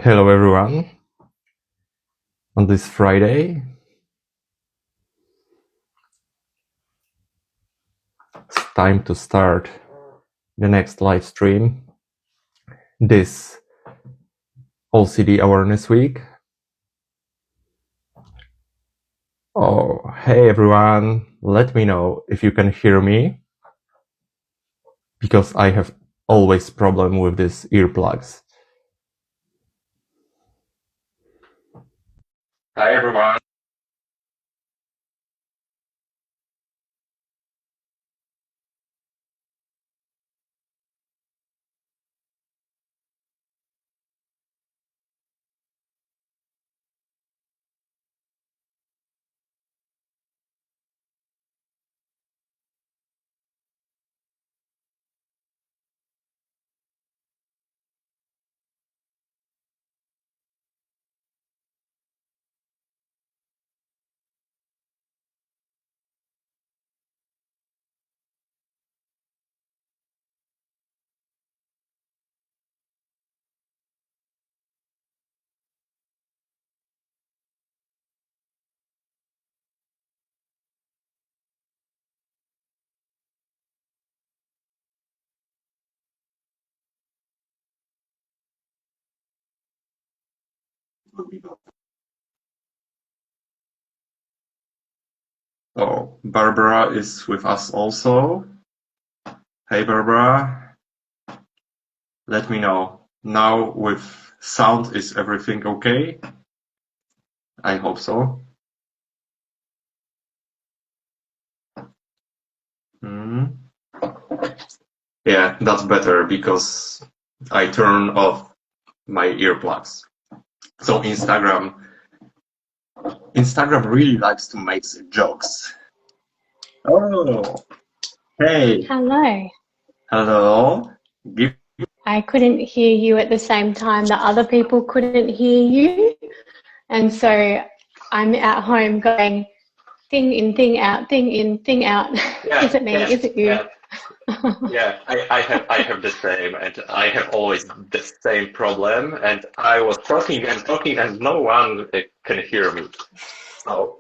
Hello everyone. On this Friday, it's time to start the next live stream, this OCD Awareness Week. Oh, hey everyone, let me know if you can hear me, because I have always problem with these earplugs. Hi everyone. So Barbara is with us also. Hey Barbara, let me know. Now with sound, is everything okay? I hope so. Yeah, that's better because I turn off my earplugs. So Instagram really likes to make jokes. Oh, hey. Hello. Hello. I couldn't hear you at the same time that other people couldn't hear you. And so I'm at home going thing in, thing out, thing in, thing out. Yeah, Is it me? Is it you? Yeah, I have the same, and I have always the same problem, and I was talking and no one can hear me. So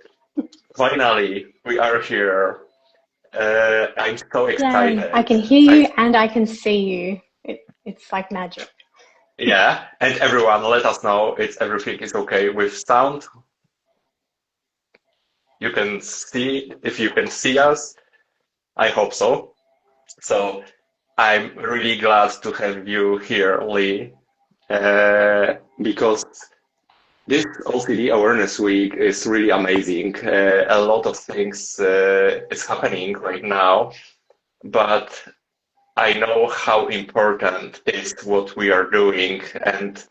finally we are here. I'm so excited. Yay. I can hear you and I can see you. It's like magic. Yeah, and everyone, let us know if everything is okay with sound. You can see, if you can see us. I hope so. So I'm really glad to have you here, Leigh, because this OCD Awareness Week is really amazing. A lot of things is happening right now, but I know how important is what we are doing and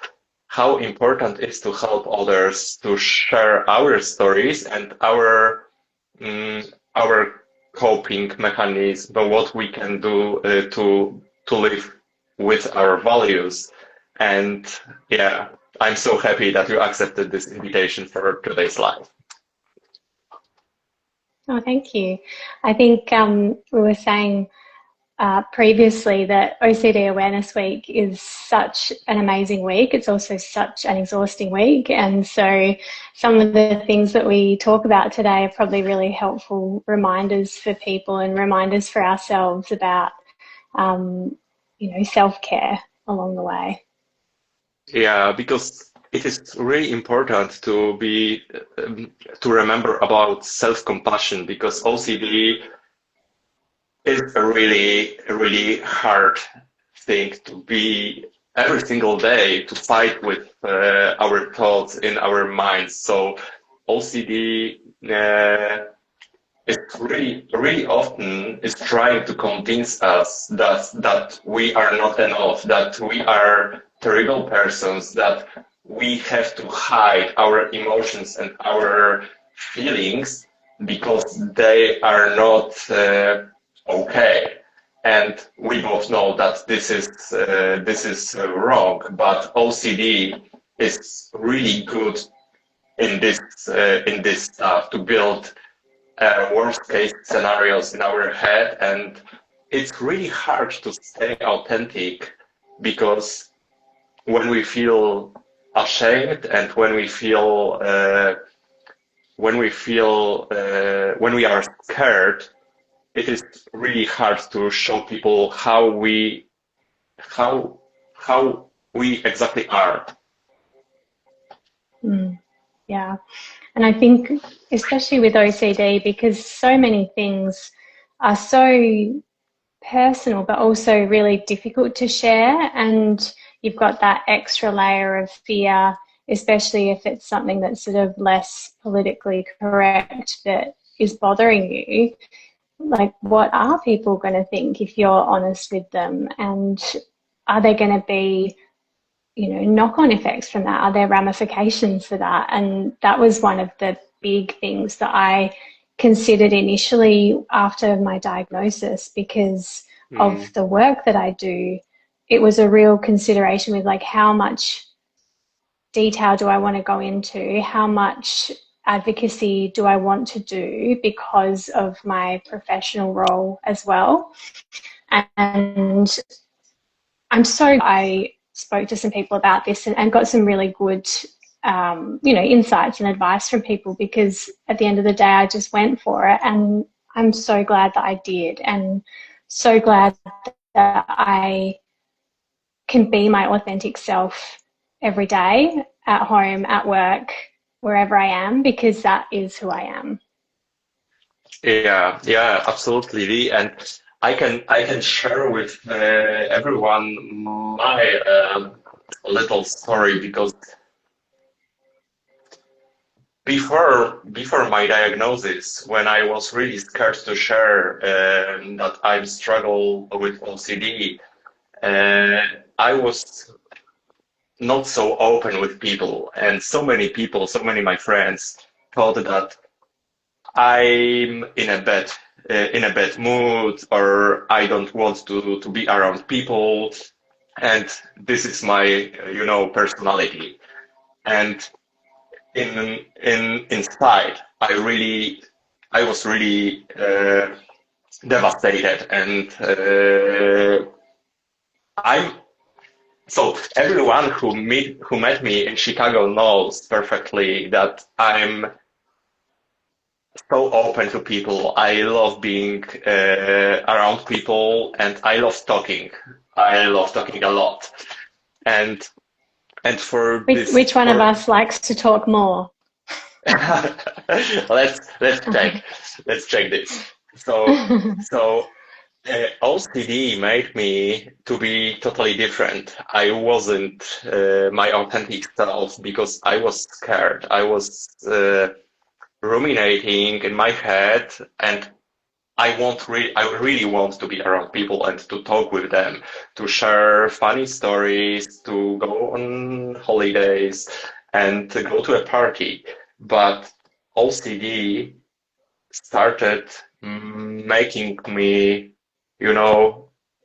how important it is to help others to share our stories and our coping mechanism, what we can do to live with our values. And yeah, I'm so happy that you accepted this invitation for today's live. Oh, thank you. I think we were saying previously that OCD Awareness Week is such an amazing week. It's also such an exhausting week. And so some of the things that we talk about today are probably really helpful reminders for people and reminders for ourselves about, self-care along the way. Yeah, because it is really important to remember about self-compassion, because OCD is a really hard thing to be every single day, to fight with our thoughts in our minds. So OCD is really often is trying to convince us that we are not enough, that we are terrible persons, that we have to hide our emotions and our feelings because they are not okay. And we both know that this is wrong, but OCD is really good in this stuff, to build worst case scenarios in our head, and it's really hard to stay authentic, because when we feel ashamed, and when we are scared, it is really hard to show people how how we exactly are. Yeah. And I think, especially with OCD, because so many things are so personal, but also really difficult to share. And you've got that extra layer of fear, especially if it's something that's sort of less politically correct that is bothering you. Like, what are people going to think if you're honest with them? And are there going to be, knock-on effects from that? Are there ramifications for that? And that was one of the big things that I considered initially after my diagnosis, because of the work that I do. It was a real consideration with, like, how much detail do I want to go into? How much advocacy do I want to do because of my professional role as well? And I spoke to some people about this and got some really good, insights and advice from people, because at the end of the day, I just went for it, and I'm so glad that I did, and so glad that I can be my authentic self every day, at home, at work, wherever I am, because that is who I am. Yeah, absolutely, Lee. And I can share with everyone my little story, because before my diagnosis, when I was really scared to share that I struggle with OCD, I was not so open with people, and so many people, so many of my friends thought that I'm in a bad mood, or I don't want to be around people, and this is my personality. And inside, I was really devastated, and I'm so everyone who met me in Chicago knows perfectly that I'm so open to people. I love being around people, and I love talking. I love talking a lot, and for this, Which one of us likes to talk more? let's check this. So OCD made me to be totally different. I wasn't my authentic self because I was scared. I was ruminating in my head, and I really want to be around people and to talk with them, to share funny stories, to go on holidays, and to go to a party. But OCD started making me,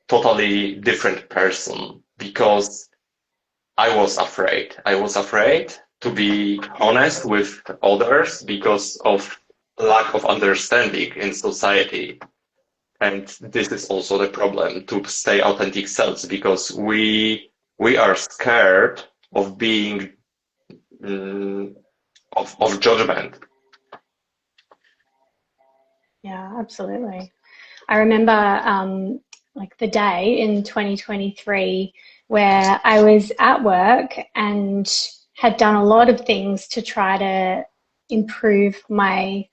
totally different person, because I was afraid. I was afraid to be honest with others because of lack of understanding in society. And this is also the problem, to stay authentic selves, because we are scared of being of judgment. Yeah, absolutely. I remember like the day in 2023 where I was at work and had done a lot of things to try to improve my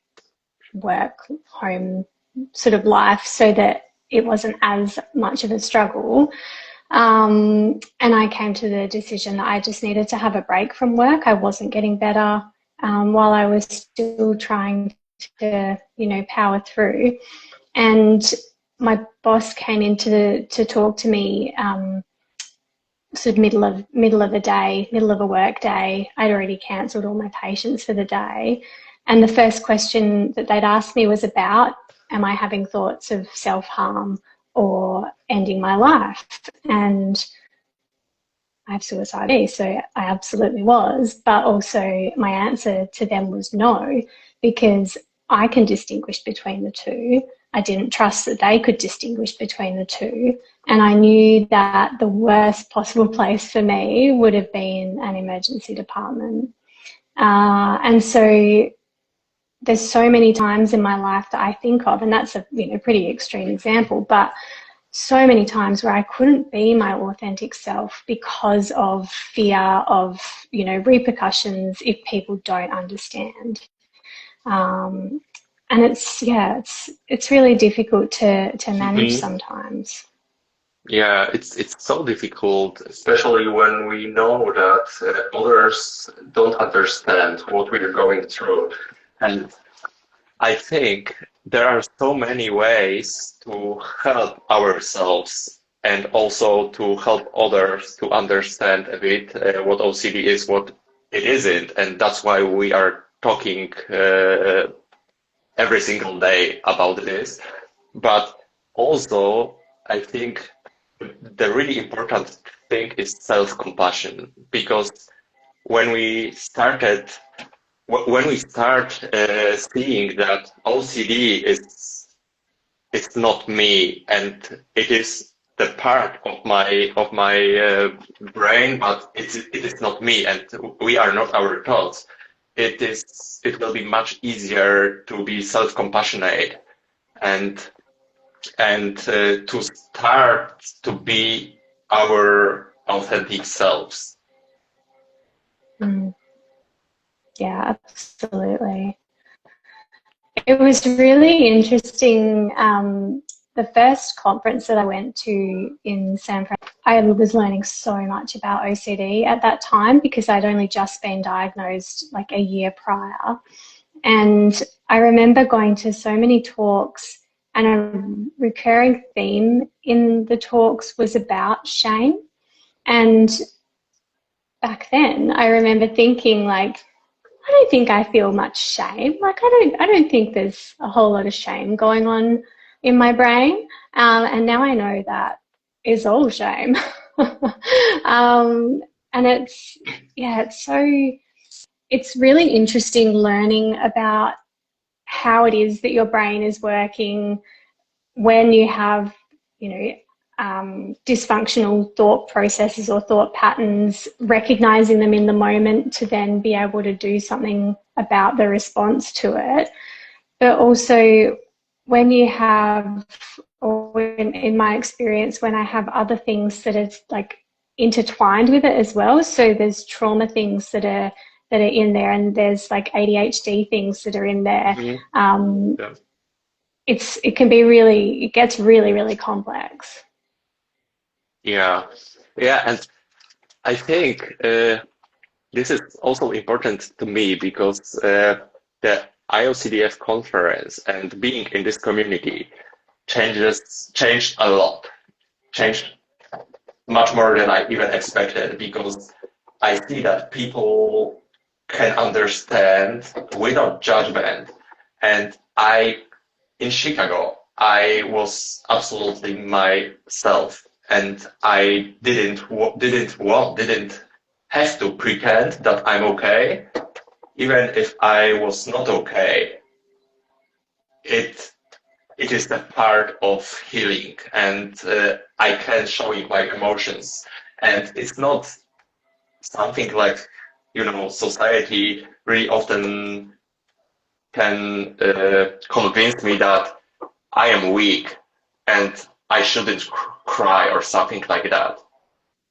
work home sort of life so that it wasn't as much of a struggle. And I came to the decision that I just needed to have a break from work. I wasn't getting better while I was still trying to, power through. And my boss came in to talk to me sort of middle of the day, middle of a work day. I'd already cancelled all my patients for the day. And the first question that they'd asked me was about, am I having thoughts of self-harm or ending my life? And I have suicidal, so I absolutely was. But also my answer to them was no, because I can distinguish between the two. I didn't trust that they could distinguish between the two. And I knew that the worst possible place for me would have been an emergency department. And so there's so many times in my life that I think of, and that's a pretty extreme example, but so many times where I couldn't be my authentic self because of fear of, repercussions if people don't understand. And it's really difficult to manage sometimes. Yeah, it's so difficult, especially when we know that others don't understand what we're going through. And I think there are so many ways to help ourselves and also to help others to understand a bit what OCD is, what it isn't. And that's why we are talking every single day about this. But also, I think the really important thing is self-compassion, because when we start seeing that OCD is it's not me and it is the part of my brain, but it is not me and we are not our thoughts, it will be much easier to be self-compassionate and to start to be our authentic selves. Yeah, absolutely. It was really interesting. The first conference that I went to in San Francisco, I was learning so much about OCD at that time because I'd only just been diagnosed like a year prior. And I remember going to so many talks, and a recurring theme in the talks was about shame. And back then, I remember thinking, like, I don't think I feel much shame. Like, I don't think there's a whole lot of shame going on in my brain. And now I know that is all shame. And it's really interesting learning about how it is that your brain is working when you have, dysfunctional thought processes or thought patterns, recognizing them in the moment to then be able to do something about the response to it. But also when you have, or in my experience, when I have other things that are like intertwined with it as well. So there's trauma things that are in there, and there's like ADHD things that are in there. Yeah. It gets really, really complex. Yeah, and I think this is also important to me because the IOCDF conference and being in this community changed a lot, changed much more than I even expected, because I see that people can understand without judgment. And in Chicago, I was absolutely myself. And I didn't have to pretend that I'm okay, even if I was not okay. It is a part of healing, and I can show you my emotions. And it's not something like, society really often can convince me that I am weak and I shouldn't cry or something like that.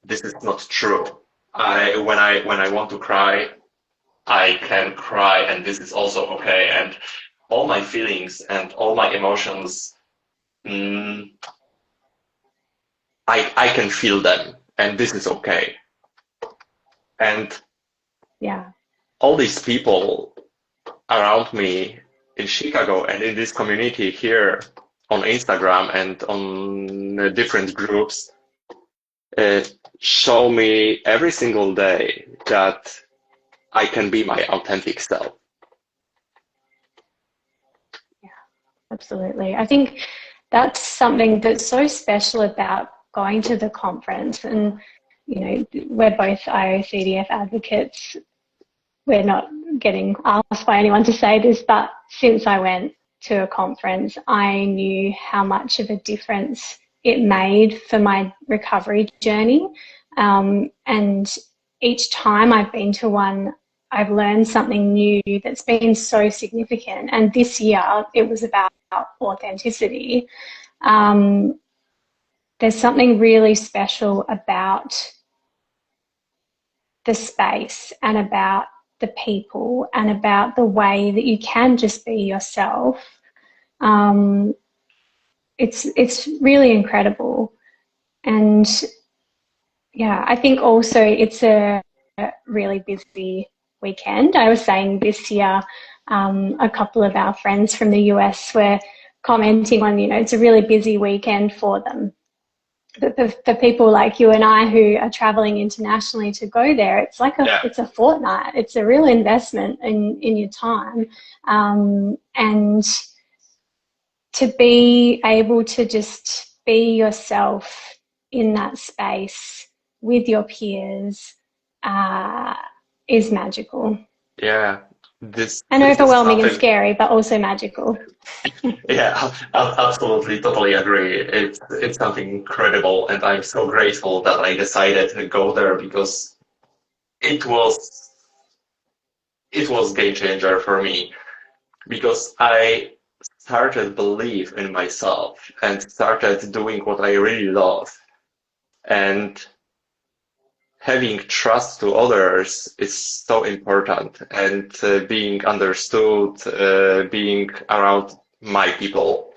This is not true. When I want to cry, I can cry, and this is also okay. And all my feelings and all my emotions, I can feel them, and this is okay. And all these people around me in Chicago and in this community here on Instagram and on different groups show me every single day that I can be my authentic self. Yeah, absolutely. I think that's something that's so special about going to the conference. And, we're both IOCDF advocates. We're not getting asked by anyone to say this, but since I went, to a conference, I knew how much of a difference it made for my recovery journey. And each time I've been to one, I've learned something new that's been so significant. And this year, it was about authenticity. There's something really special about the space and about the people and about the way that you can just be yourself. It's really incredible. And yeah, I think also it's a really busy weekend. I was saying this year, a couple of our friends from the US were commenting on, it's a really busy weekend for them. For people like you and I who are traveling internationally to go there, it's like it's a fortnight. It's a real investment in your time. And to be able to just be yourself in that space with your peers is magical. Yeah, and this is overwhelming and something. scary, but also magical. Yeah, I absolutely, totally agree. It's something incredible, and I'm so grateful that I decided to go there because it was game changer for me, because I started believe in myself and started doing what I really love, and having trust to others is so important, and being understood, being around my people,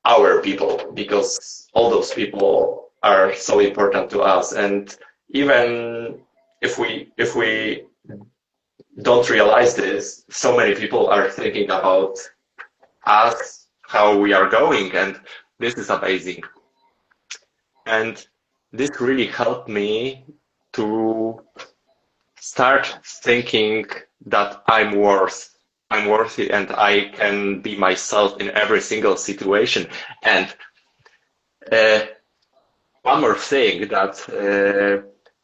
our people, because all those people are so important to us. And even if we don't realize this, so many people are thinking about us, how we are going, and this is amazing. And this really helped me to start thinking that I'm worthy and I can be myself in every single situation. And one more thing that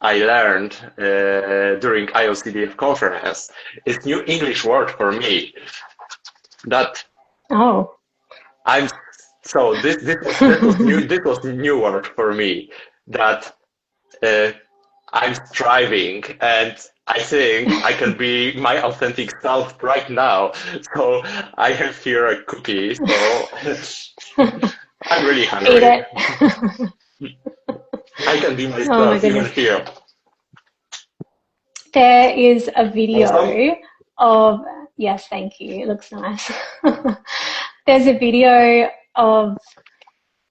I learned during IOCDF conference is new English word for me. That I'm so this was new word for me, that I'm striving, and I think I can be my authentic self right now. So I have here a cookie, so I'm really hungry. Eat it. I can be myself Oh my goodness. even here. There is a video Awesome. of, yes, thank you, it looks nice. There's a video of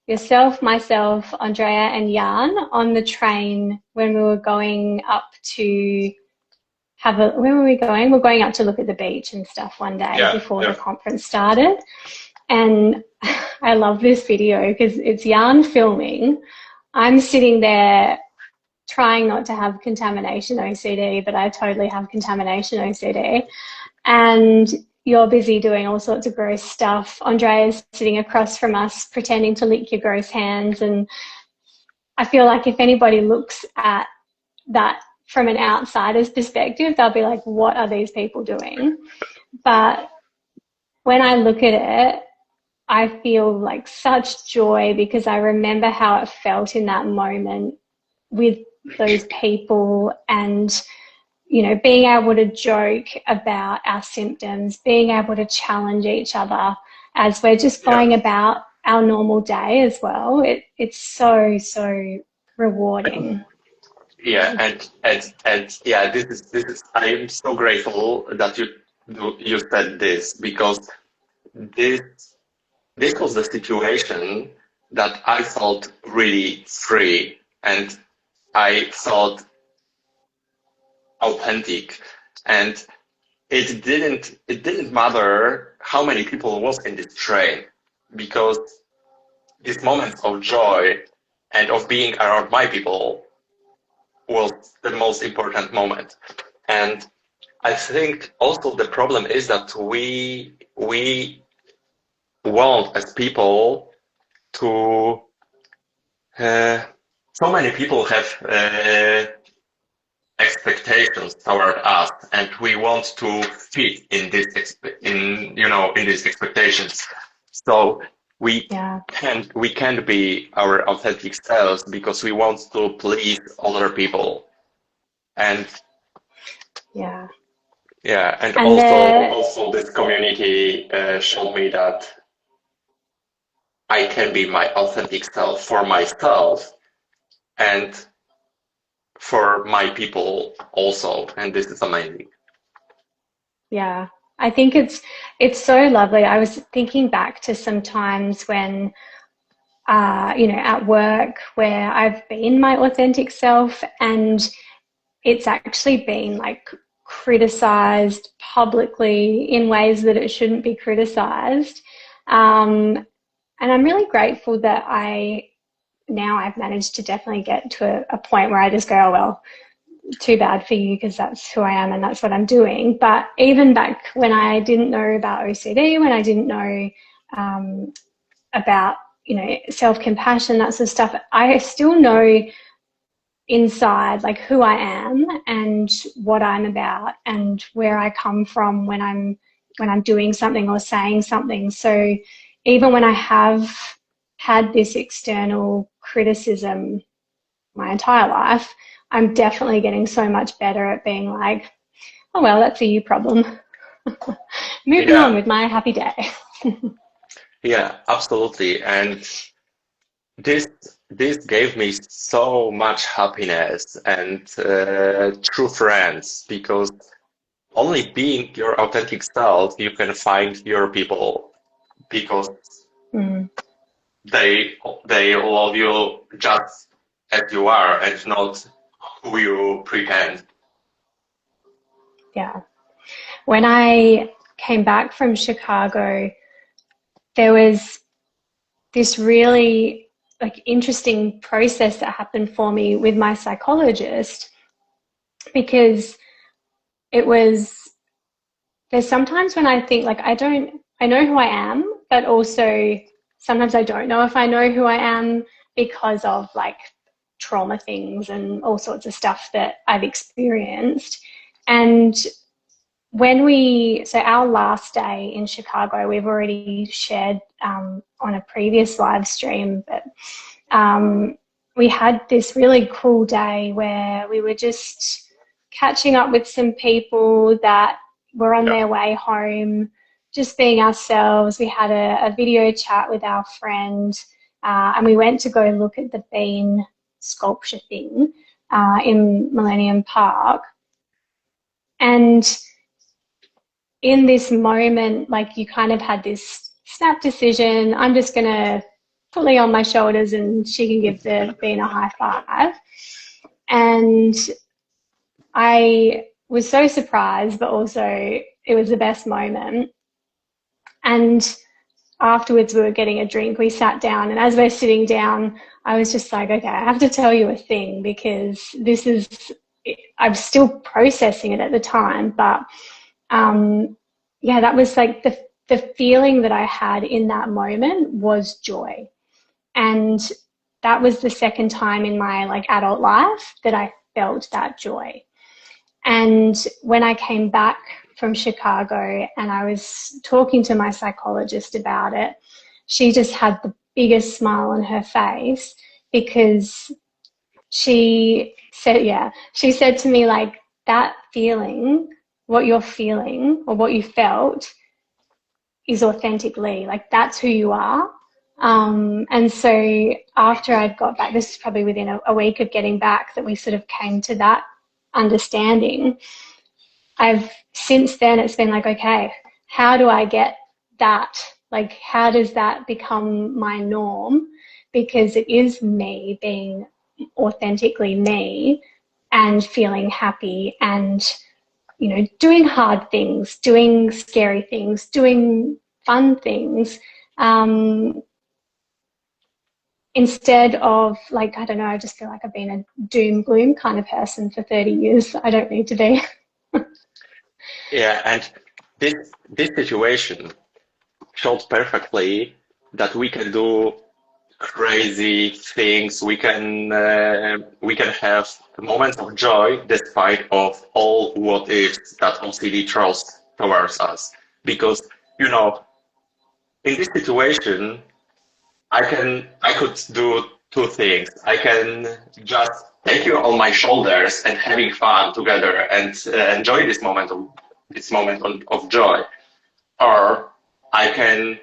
yourself, myself, Andrea and Jan on the train when we were going up to where were we going? We're going up to look at the beach and stuff one day before the conference started. And I love this video because it's Jan filming. I'm sitting there trying not to have contamination OCD, but I totally have contamination OCD. And you're busy doing all sorts of gross stuff. Andrea's sitting across from us pretending to lick your gross hands. And I feel like if anybody looks at that from an outsider's perspective, they'll be like, what are these people doing? But when I look at it, I feel like such joy because I remember how it felt in that moment with those people, and being able to joke about our symptoms, being able to challenge each other as we're just going about our normal day as well. It's so rewarding. Yeah, and yeah, this is I am so grateful that you said this, because this was the situation that I felt really free, and I felt authentic, and it didn't matter how many people was in this train, because this moment of joy and of being around my people was the most important moment. And I think also the problem is that we want as people to so many people have expectations toward us, and we want to fit in in these expectations. So we can't be our authentic selves because we want to please other people. And and also this community showed me that I can be my authentic self for myself and for my people also, and this is amazing. Yeah, I think it's so lovely. I was thinking back to some times when at work where I've been my authentic self, and it's actually been like criticized publicly in ways that it shouldn't be criticized. And I'm really grateful that I've managed to definitely get to a point where I just go, oh, well, too bad for you because that's who I am and that's what I'm doing. But even back when I didn't know about OCD, when I didn't know about, self-compassion, that sort of stuff, I still know inside like who I am and what I'm about and where I come from when I'm doing something or saying something. So even when I have had this external criticism my entire life, I'm definitely getting so much better at being like, oh well, that's a you problem. Moving on with my happy day. Yeah, absolutely. And this gave me so much happiness and true friends, because only being your authentic self you can find your people, because they love you just as you are and not who you pretend. Yeah. When I came back from Chicago, there was this really interesting process that happened for me with my psychologist, because there's sometimes when I think I know who I am, but also sometimes I don't know if I know who I am because of trauma things and all sorts of stuff that I've experienced. And so our last day in Chicago, we've already shared on a previous live stream, but we had this really cool day where we were just catching up with some people that were on their way home, just being ourselves. We had a video chat with our friend, and we went to go look at the bean sculpture thing in Millennium Park. And in this moment, you kind of had this snap decision. I'm just going to put Leigh on my shoulders and she can give the bean a high five. And I was so surprised, but also it was the best moment. And afterwards we were getting a drink, we sat down, and as we're sitting down, I was just like, okay, I have to tell you a thing, because I'm still processing it at the time, but that was the feeling that I had in that moment was joy. And that was the second time in my adult life that I felt that joy. And when I came back from Chicago and I was talking to my psychologist about it, she just had the biggest smile on her face, because she said to me, that feeling, what you're feeling or what you felt is authentically, that's who you are. And so after I'd got back, this is probably within a week of getting back, that we sort of came to that understanding. Since then it's been okay, how do I get that? How does that become my norm? Because it is me being authentically me and feeling happy and, doing hard things, doing scary things, doing fun things, instead of I don't know, I just feel like I've been a doom gloom kind of person for 30 years. I don't need to be. Yeah, and this situation showed perfectly that we can do crazy things. We can have moments of joy despite of all what ifs that OCD throws towards us. Because you know, in this situation, I could do two things. I can just take you on my shoulders and having fun together and enjoy this moment of joy, or I can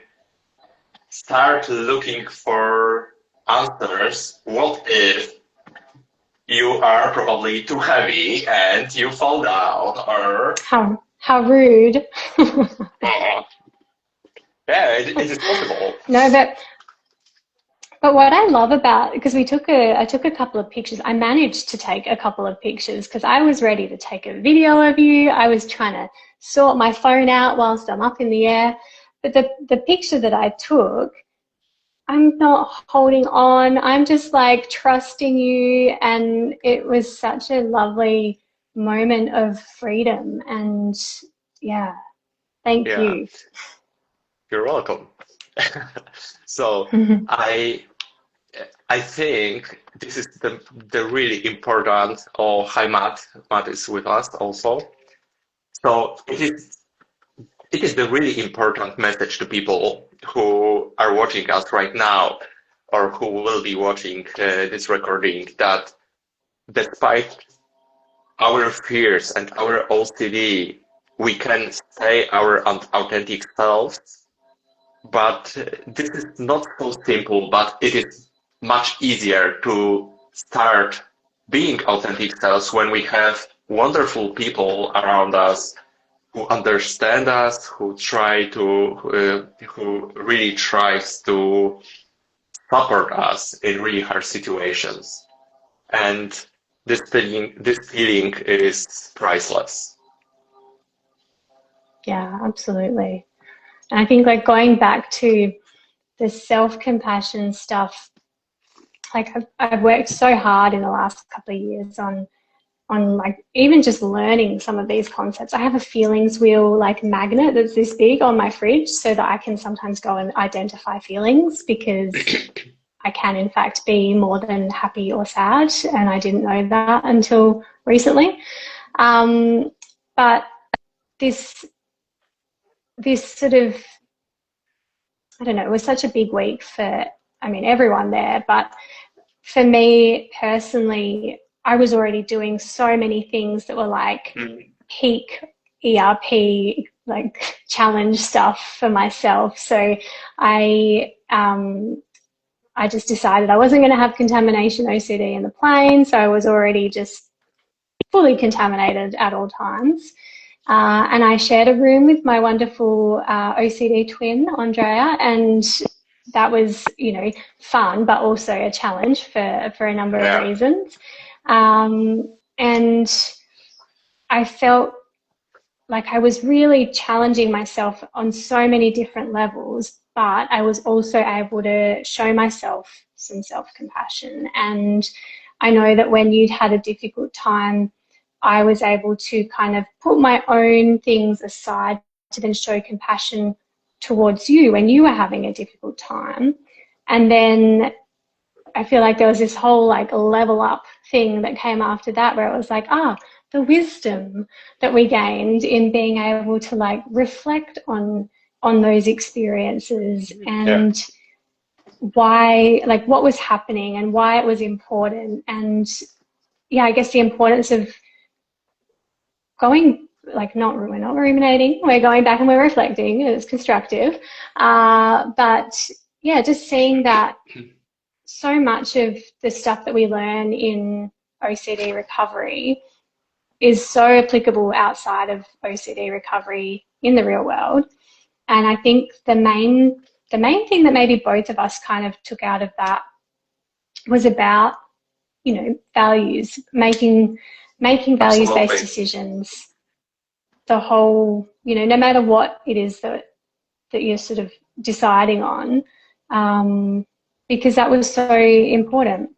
start looking for answers. What if you are probably too heavy and you fall down, or How rude. uh, yeah, it is possible. No, but what I love about, because I took a couple of pictures. I managed to take a couple of pictures because I was ready to take a video of you. I was trying to sort my phone out whilst I'm up in the air. But the picture that I took, I'm not holding on. I'm just like trusting you. And it was such a lovely moment of freedom. And yeah, thank Yeah, you. you're welcome. So I I think this is the really important. Oh, hi Matt. Matt is with us also. So it is the really important message to people who are watching us right now or who will be watching this recording, that despite our fears and our OCD, we can stay our authentic selves. But this is not so simple, but it is much easier to start being authentic selves when we have wonderful people around us who understand us, who really tries to support us in really hard situations. And this feeling is priceless. Yeah, absolutely. And I think like going back to the self-compassion stuff, like I've worked so hard in the last couple of years on like even just learning some of these concepts. I have a feelings wheel like magnet that's this big on my fridge so that I can sometimes go and identify feelings, because I can in fact be more than happy or sad, and I didn't know that until recently. But this sort of, I don't know, it was such a big week for, I mean, everyone there, but for me personally, I was already doing so many things that were like Mm. peak ERP, like challenge stuff for myself. So I, I just decided I wasn't going to have contamination OCD in the plane. So I was already just fully contaminated at all times. And I shared a room with my wonderful OCD twin, Andrea, and that was, you know, fun, but also a challenge for a number of Yeah. reasons. And I felt like I was really challenging myself on so many different levels, but I was also able to show myself some self-compassion. And I know that when you'd had a difficult time, I was able to kind of put my own things aside to then show compassion towards you when you were having a difficult time. And then I feel like there was this whole like level up thing that came after that, where it was like, the wisdom that we gained in being able to like reflect on those experiences Yeah. and why, like what was happening and why it was important. And yeah, I guess the importance of going, like we're not ruminating, we're going back and we're reflecting, and it's constructive. But yeah, just seeing that so much of the stuff that we learn in OCD recovery is so applicable outside of OCD recovery in the real world. And I think the main thing that maybe both of us kind of took out of that was about, you know, values, making values-based Absolutely. decisions. The whole, you know, no matter what it is that you're sort of deciding on, because that was so important.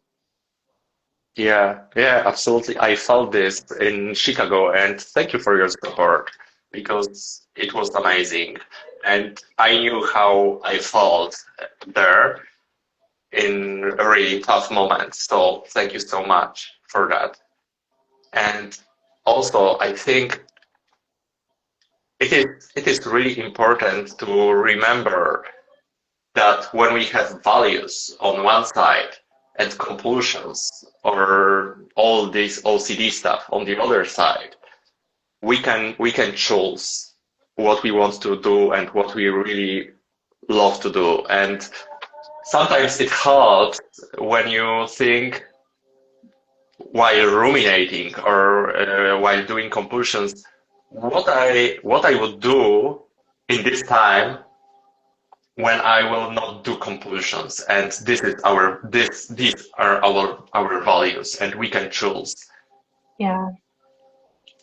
Yeah, yeah, absolutely. I felt this in Chicago, and thank you for your support because it was amazing. And I knew how I felt there. in really tough moments. So thank you so much for that. And also, I think it is really important to remember that when we have values on one side and compulsions or all this OCD stuff on the other side, we can choose what we want to do and what we really love to do. And sometimes it helps when you think while ruminating or while doing compulsions, what I would do in this time when I will not do compulsions, and these are our values, and we can choose Yeah.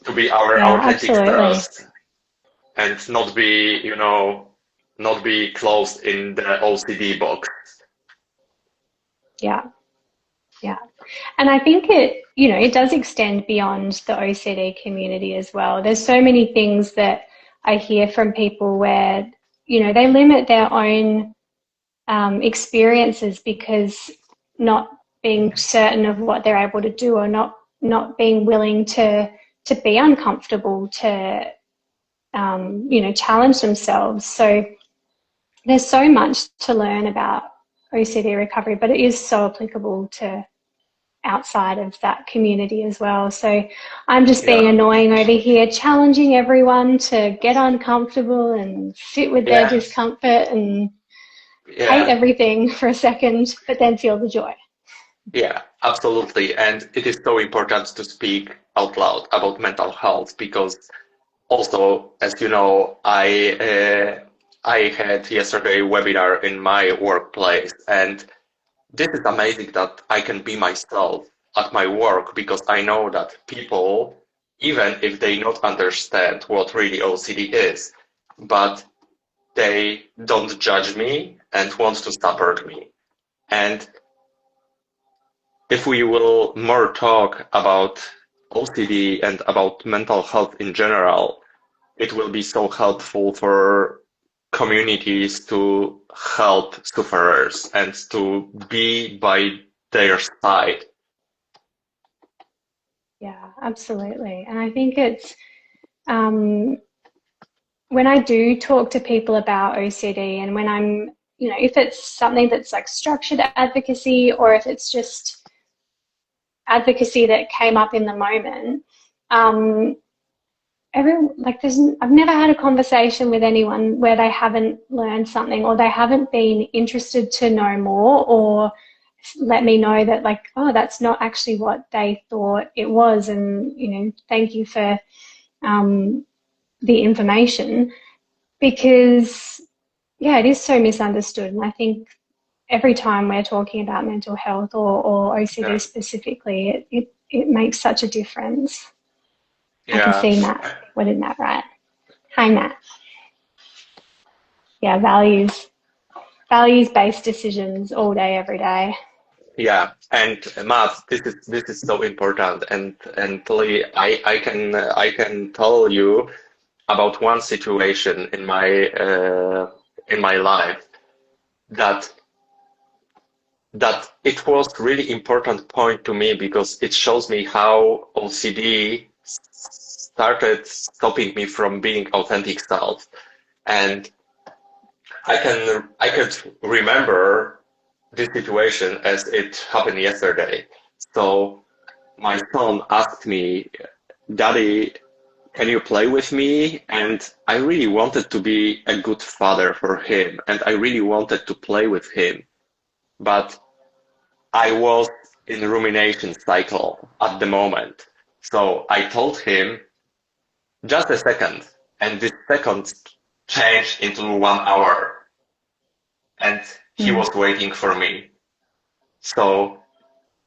to be our Yeah, authentic absolutely. selves and not be closed in the OCD box. Yeah. Yeah. And I think it does extend beyond the OCD community as well. There's so many things that I hear from people where, they limit their own experiences because not being certain of what they're able to do, or not being willing to be uncomfortable, to challenge themselves. So there's so much to learn about OCD recovery, but it is so applicable to outside of that community as well. So I'm just being Yeah, annoying over here, challenging everyone to get uncomfortable and sit with their yeah, discomfort and hate yeah, everything for a second, but then feel the joy. yeah, absolutely. And it is so important to speak out loud about mental health because also, as you know, I had yesterday a webinar in my workplace, and this is amazing that I can be myself at my work because I know that people, even if they not understand what really OCD is, but they don't judge me and want to support me. And if we will more talk about OCD and about mental health in general, it will be so helpful for communities to help sufferers and to be by their side. Yeah, absolutely. And I think it's when I do talk to people about OCD, and when I'm, if it's something that's like structured advocacy, or if it's just advocacy that came up in the moment, um, I've never had a conversation with anyone where they haven't learned something, or they haven't been interested to know more, or let me know that, like, oh, that's not actually what they thought it was, and thank you for the information, because yeah, it is so misunderstood. And I think every time we're talking about mental health, or OCD Yeah, specifically, it makes such a difference. I can yeah, see Matt. What did Matt write? Hi, Matt. Yeah, values-based decisions all day, every day. yeah. And Matt, this is so important. And Leigh, I can tell you about one situation in my life that that it was really important point to me because it shows me how OCD started stopping me from being authentic self. And I could remember this situation as it happened yesterday. So my son asked me, Daddy, can you play with me? And I really wanted to be a good father for him, and I really wanted to play with him. But I was in a rumination cycle at the moment. So I told him, just a second. And this second changed into 1 hour. And he Mm. was waiting for me. So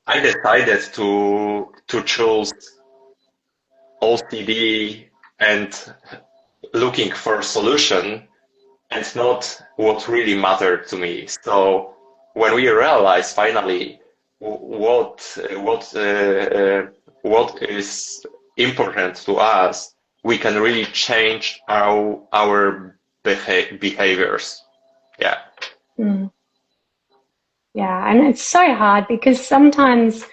I decided to choose OCD and looking for a solution and not what really mattered to me. So when we realize finally what is important to us, we can really change our behaviors. Yeah. Mm. Yeah, and it's so hard because sometimes,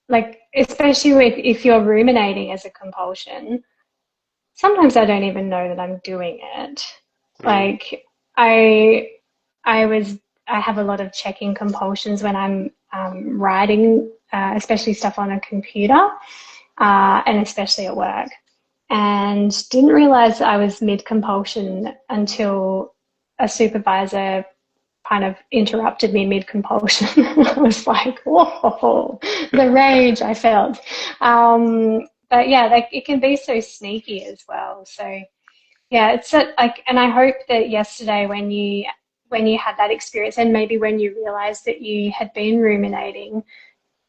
like, especially if you're ruminating as a compulsion, sometimes I don't even know that I'm doing it. Mm. Like, I I have a lot of checking compulsions when I'm writing, especially stuff on a computer, and especially at work. And didn't realize I was mid compulsion until a supervisor kind of interrupted me mid compulsion. I was like, whoa, the rage I felt. But yeah, like it can be so sneaky as well. So yeah, it's like, and I hope that yesterday when you had that experience and maybe when you realized that you had been ruminating,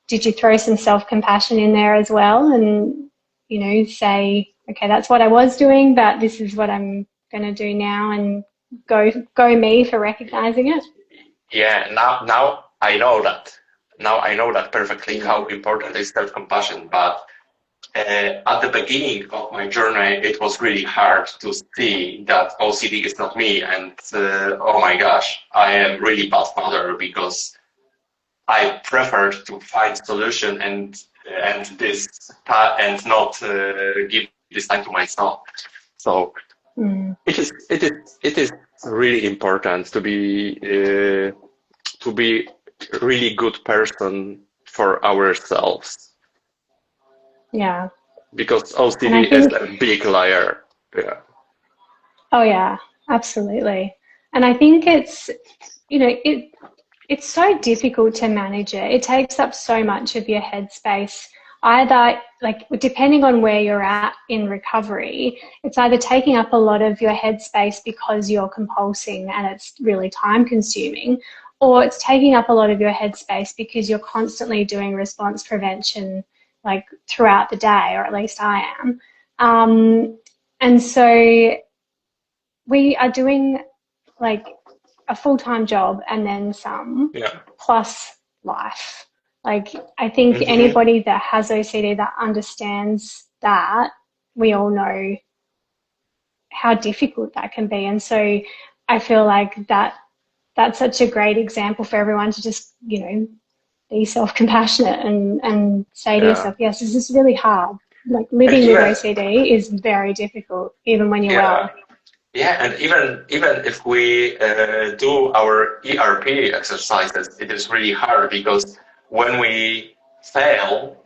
did you throw some self-compassion in there as well and, you know, say, okay, that's what I was doing, but this is what I'm going to do now, and go me for recognizing it? Yeah, now I know that. Now I know that perfectly Yeah. how important is self-compassion. But at the beginning of my journey, it was really hard to see that OCD is not me, and oh my gosh, I am really bad father because I preferred to find solution and not give this time to myself. So Mm. it is really important to be really good person for ourselves Yeah. because And OCD I is think, a big liar. Yeah. oh yeah, absolutely. And I think it's, you know, it's so difficult to manage it. It takes up so much of your headspace. Either, like, depending on where you're at in recovery, it's either taking up a lot of your headspace because you're compulsing and it's really time consuming, or it's taking up a lot of your headspace because you're constantly doing response prevention, like throughout the day, or at least I am. And so we are doing like a full-time job and then some, Yeah. plus life. Like, I think Hmm. anybody that has OCD that understands that, we all know how difficult that can be. And so I feel like that's such a great example for everyone to just, you know, be self-compassionate and say to Yeah. yourself, yes, this is really hard. Like, And living with even OCD is very difficult, even when you're yeah. well. Yeah, and even if we do our ERP exercises, it is really hard because when we fail,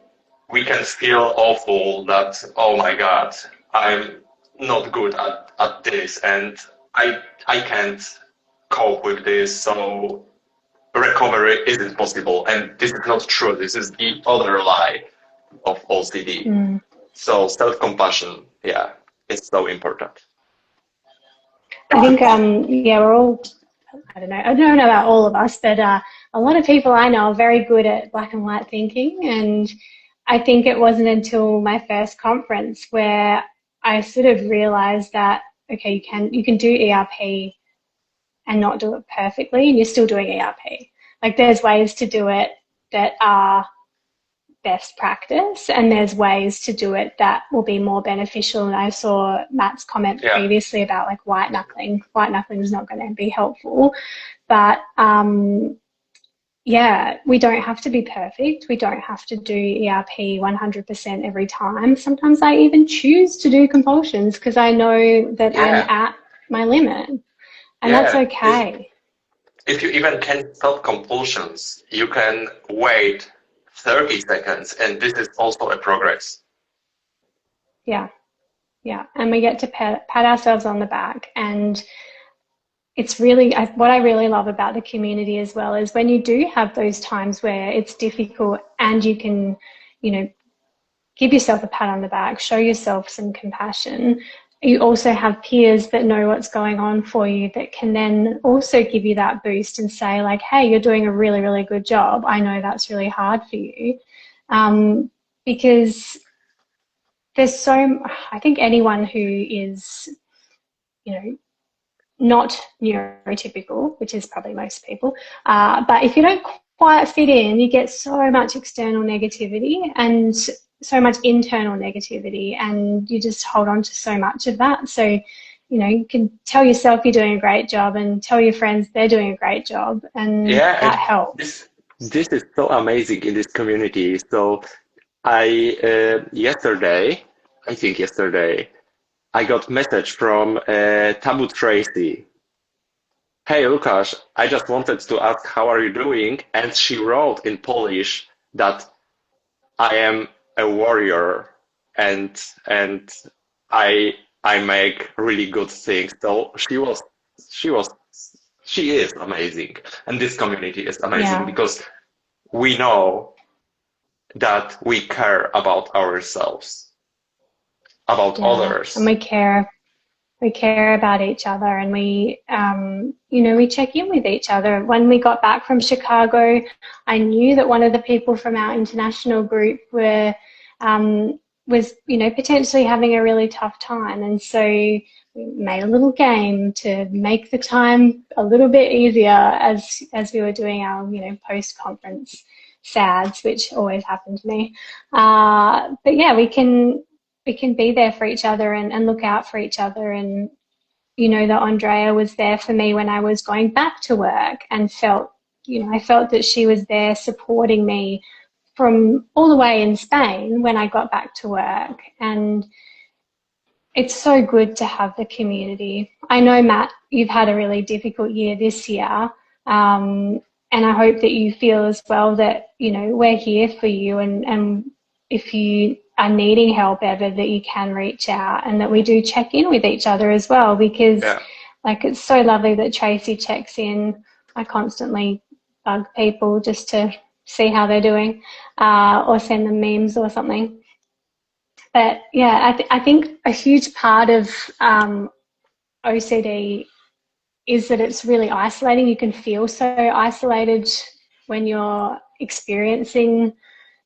we can feel awful that, oh my God, I'm not good at this and I can't cope with this, so recovery isn't possible. And this is not true. This is the other lie of OCD. Mm. So self-compassion, yeah, it's so important. I think, yeah, we're all, I don't know about all of us, but a lot of people I know are very good at black and white thinking. And I think it wasn't until my first conference where I sort of realized that, okay, you can do ERP and not do it perfectly, and you're still doing ERP. Like, there's ways to do it that are best practice, and there's ways to do it that will be more beneficial. And I saw Matt's comment Yeah, previously about like white knuckling. White knuckling is not going to be helpful, but yeah, we don't have to be perfect. We don't have to do ERP 100% every time. Sometimes I even choose to do compulsions because I know that I'm yeah, at my limit, and that's yeah. okay. If you even can stop compulsions, you can wait 30 seconds, and this is also a progress. Yeah, yeah. And we get to pat ourselves on the back. And it's really, what I really love about the community as well is when you do have those times where it's difficult and you can, you know, give yourself a pat on the back, show yourself some compassion. You also have peers that know what's going on for you that can then also give you that boost and say like, hey, you're doing a really, really good job. I know that's really hard for you. Because there's I think anyone who is, you know, not neurotypical, which is probably most people, but if you don't quite fit in, you get so much external negativity and so much internal negativity, and you just hold on to so much of that. So you know, you can tell yourself you're doing a great job and tell your friends they're doing a great job, and Yeah, that and helps. this is so amazing in this community. So I yesterday, I think yesterday, I got message from Tabu Tracy. Hey Lukasz, I just wanted to ask how are you doing? And she wrote in Polish that I am a warrior and I I make really good things. So she was she is amazing. And this community is amazing Yeah, because we know that we care about ourselves, about yeah, and others. we care about each other, and we you know, we check in with each other. When we got back from Chicago, I knew that one of the people from our international group was, you know, potentially having a really tough time, and so we made a little game to make the time a little bit easier as we were doing our, you know, post conference sads, which always happened to me. But yeah, we can be there for each other and look out for each other. And you know that Andrea was there for me when I was going back to work, and felt, you know, I felt that she was there supporting me from all the way in Spain when I got back to work. And it's so good to have the community. I know, Matt, you've had a really difficult year this year. And I hope that you feel as well that, you know, we're here for you, and if you are needing help ever, that you can reach out, and that we do check in with each other as well, because Yeah. like, it's so lovely that Tracy checks in. I constantly bug people just to see how they're doing, or send them memes or something. But yeah, I think a huge part of OCD is that it's really isolating. You can feel so isolated when you're experiencing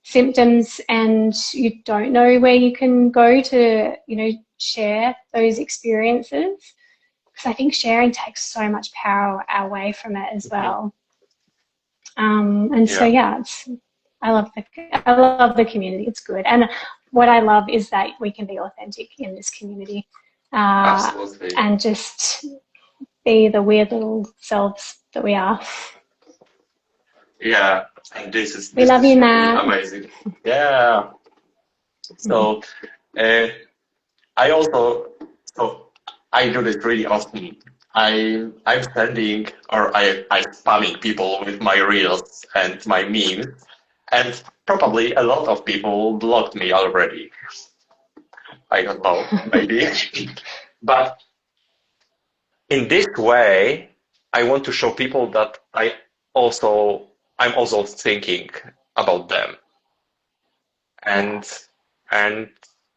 symptoms, and you don't know where you can go to, you know, share those experiences. Because I think sharing takes so much power away from it as Mhm. well. And so Yeah, yeah, I love the community. It's good, and what I love is that we can be authentic in this community, uh, absolutely. and just be the weird little selves that we are. Yeah, and We this love you, is really Matt. amazing. Yeah. So uh, I also so I do this really often. I'm sending or I spamming people with my reels and my memes, and probably a lot of people blocked me already. I don't know, maybe. But in this way, I want to show people that I'm also thinking about them, Yeah, and and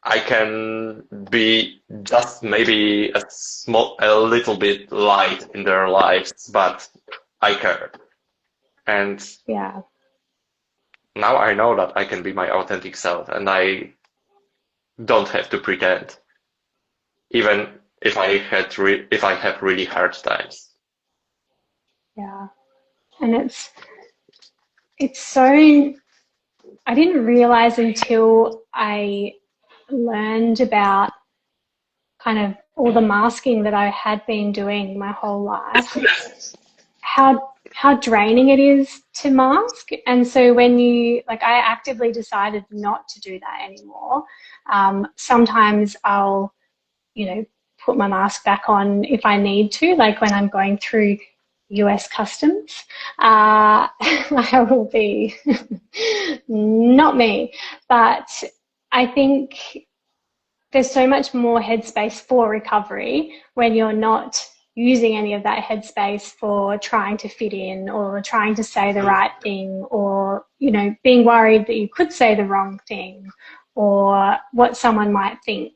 I can be just maybe a little bit light in their lives, but I care. And yeah, now I know that I can be my authentic self, and I don't have to pretend, even if I have really hard times. yeah. And it's so, I didn't realize until I learned about kind of all the masking that I had been doing my whole life, how draining it is to mask. And so when you, like, I actively decided not to do that anymore. Sometimes I'll, you know, put my mask back on if I need to, like when I'm going through US customs. I will be not me, but I think there's so much more headspace for recovery when you're not using any of that headspace for trying to fit in or trying to say the right thing, or, you know, being worried that you could say the wrong thing or what someone might think.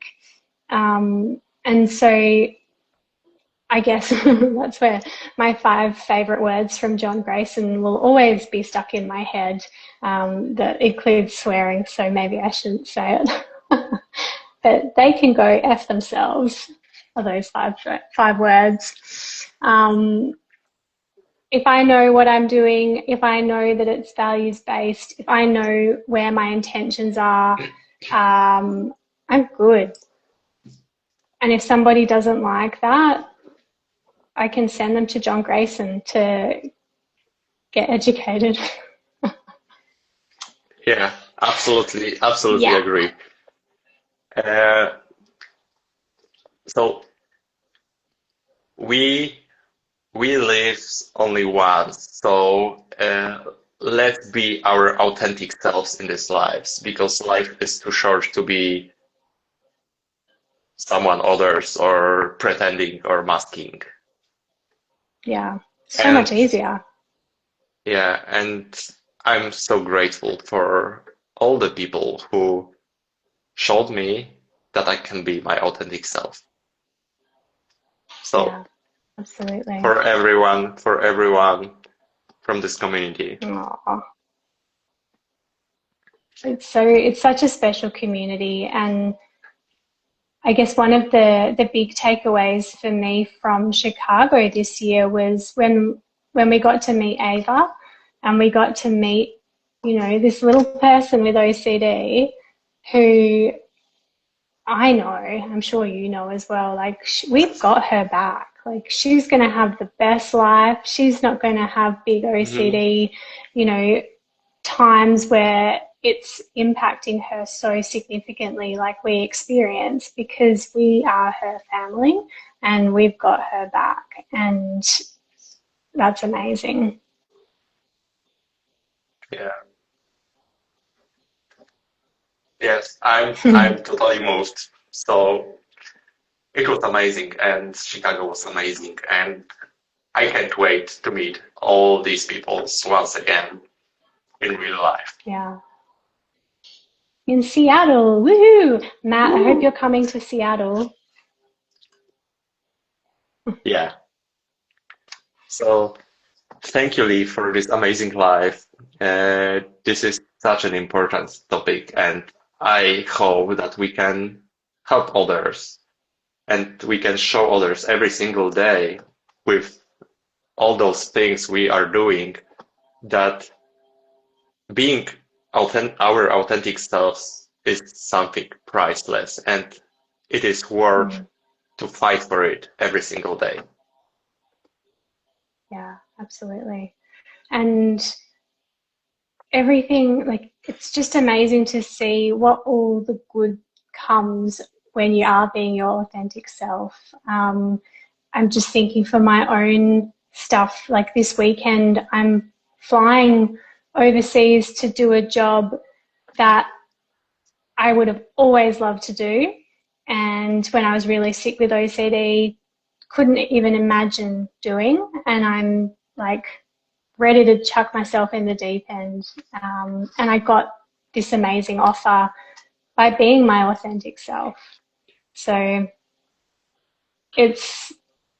And so I guess that's where my 5 favorite words from John Grayson will always be stuck in my head, that includes swearing, so maybe I shouldn't say it. But they can go F themselves, are those five words. If I know what I'm doing, if I know that it's values based, if I know where my intentions are, I'm good. And if somebody doesn't like that, I can send them to John Grayson to get educated. Yeah, absolutely Yeah. agree. Uh, so we we live only once, so let's be our authentic selves in these lives because life is too short to be someone others or pretending or masking. Yeah. So And much easier. yeah, and I'm so grateful for all the people who showed me that I can be my authentic self. So Yeah, absolutely. for everyone from this community. Aw. It's such a special community, and I guess one of the big takeaways for me from Chicago this year was when we got to meet Ava, and we got to meet, you know, this little person with OCD who I know, I'm sure you know as well, like we've got her back. Like she's going to have the best life. She's not going to have big Mhm. OCD, you know, times where it's impacting her so significantly like we experience, because we are her family and we've got her back, and that's amazing. Yeah. Yes, I'm totally moved. So it was amazing, and Chicago was amazing, and I can't wait to meet all these people once again in real life. Yeah. In Seattle, woohoo! Matt, I hope you're Woo! coming to Seattle. Yeah. So thank you, Lee, for this amazing live. This is such an important topic, and I hope that we can help others and we can show others every single day with all those things we are doing that being our authentic selves is something priceless and it is worth Mm, to fight for it every single day. yeah, absolutely. And everything, like, it's just amazing to see what all the good comes when you are being your authentic self. I'm just thinking for my own stuff, like this weekend, I'm flying overseas to do a job that I would have always loved to do. And when I was really sick with OCD, couldn't even imagine doing. And I'm like ready to chuck myself in the deep end. And I got this amazing offer by being my authentic self. So it's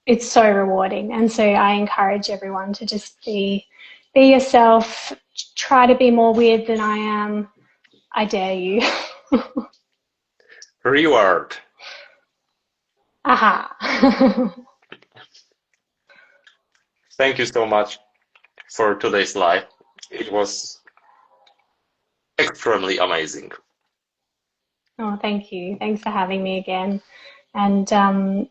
it's so rewarding, and so I encourage everyone to just be yourself. Try to be more weird than I am. I dare you. Reward. Aha. Thank you so much for today's live. It was extremely amazing. Oh, thank you. Thanks for having me again. And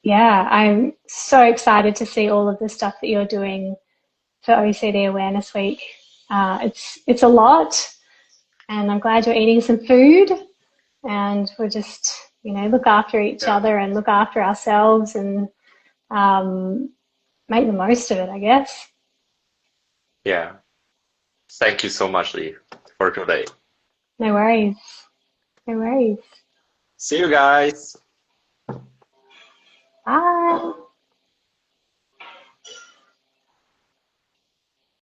yeah, I'm so excited to see all of the stuff that you're doing for OCD Awareness Week. It's a lot, and I'm glad you're eating some food, and we'll just, you know, look after each Yeah. other and look after ourselves, and um, make the most of it, I guess. Yeah. Thank you so much, Lee, for today. No worries. No worries. See you guys. Bye.